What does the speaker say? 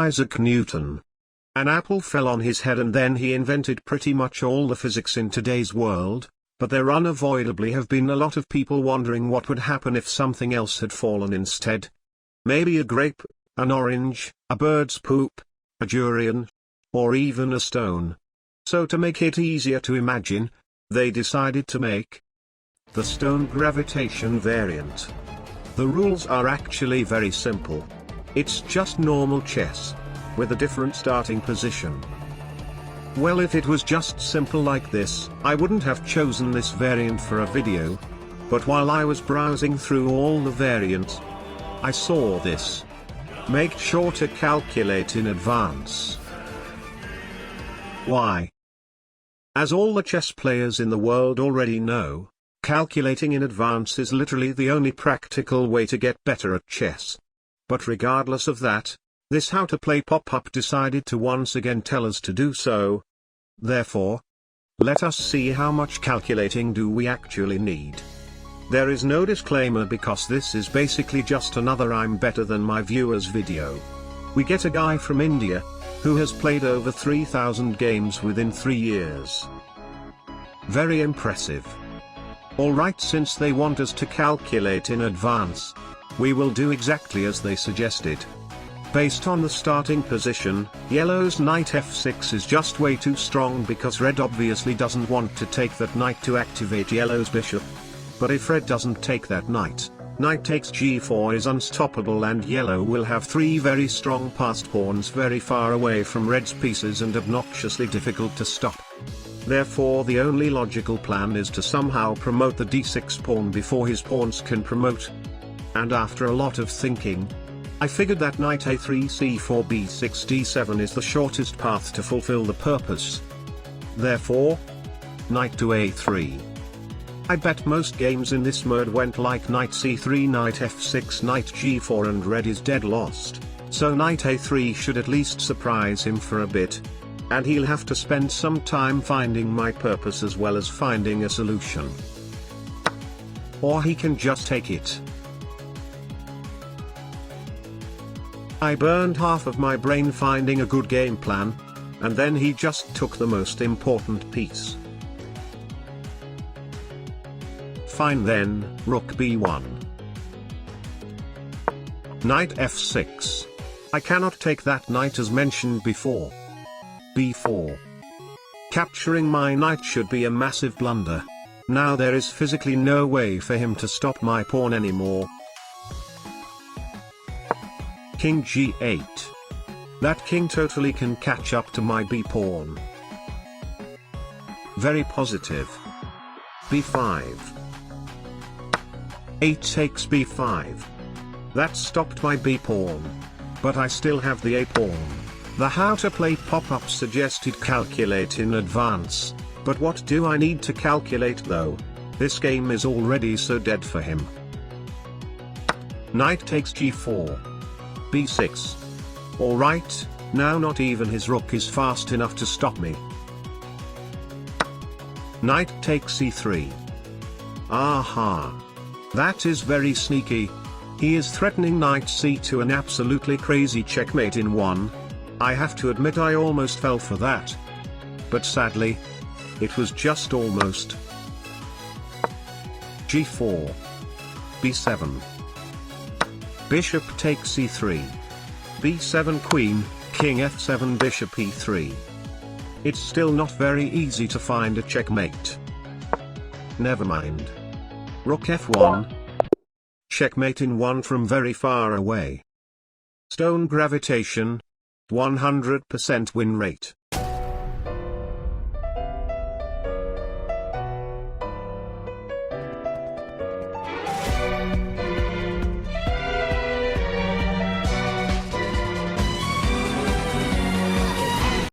Isaac Newton. An apple fell on his head and then he invented pretty much all the physics in today's world, but there unavoidably have been a lot of people wondering what would happen if something else had fallen instead. Maybe a grape, an orange, a bird's poop, a durian, or even a stone. So to make it easier to imagine, they decided to make the stone gravitation variant. The rules are actually very simple. It's just normal chess, with a different starting position. Well, if it was just simple like this, I wouldn't have chosen this variant for a video. But while I was browsing through all the variants, I saw this. Make sure to calculate in advance. Why? As all the chess players in the world already know, calculating in advance is literally the only practical way to get better at chess. But regardless of that, this How to Play pop-up decided to once again tell us to do so. Therefore, let us see how much calculating do we actually need. There is no disclaimer because this is basically just another I'm better than my viewers video. We get a guy from India, who has played over 3,000 games within 3 years. Very impressive. Alright, since they want us to calculate in advance, we will do exactly as they suggested. Based on the starting position, yellow's knight f6 is just way too strong because red obviously doesn't want to take that knight to activate yellow's bishop. But if red doesn't take that knight, knight takes g4 is unstoppable and yellow will have 3 very strong passed pawns very far away from red's pieces and obnoxiously difficult to stop. Therefore the only logical plan is to somehow promote the d6 pawn before his pawns can promote. And after a lot of thinking, I figured that knight a3 c4 b6 d7 is the shortest path to fulfill the purpose. Therefore, knight to a3. I bet most games in this mode went like knight c3 knight f6 knight g4 and red is dead lost, so knight a3 should at least surprise him for a bit. And he'll have to spend some time finding my purpose as well as finding a solution. Or he can just take it. I burned half of my brain finding a good game plan, and then he just took the most important piece. Fine then, rook b1. Knight f6. I cannot take that knight as mentioned before. b4. Capturing my knight should be a massive blunder. Now there is physically no way for him to stop my pawn anymore. King g8. That king totally can catch up to my b-pawn. Very positive. b5. 8 takes b5. That stopped my b-pawn. But I still have the a-pawn. The How to Play pop-up suggested calculate in advance, but what do I need to calculate though? This game is already so dead for him. Knight takes g4. b6. Alright, now not even his rook is fast enough to stop me. Knight takes c3. Aha. That is very sneaky. He is threatening knight c2 an absolutely crazy checkmate in one. I have to admit I almost fell for that. But sadly, it was just almost. g4. b7. Bishop takes c3. b7 queen, king f7 bishop e3. It's still not very easy to find a checkmate. Never mind. Rook f1. Checkmate in one from very far away. Stone gravitation. 100% win rate.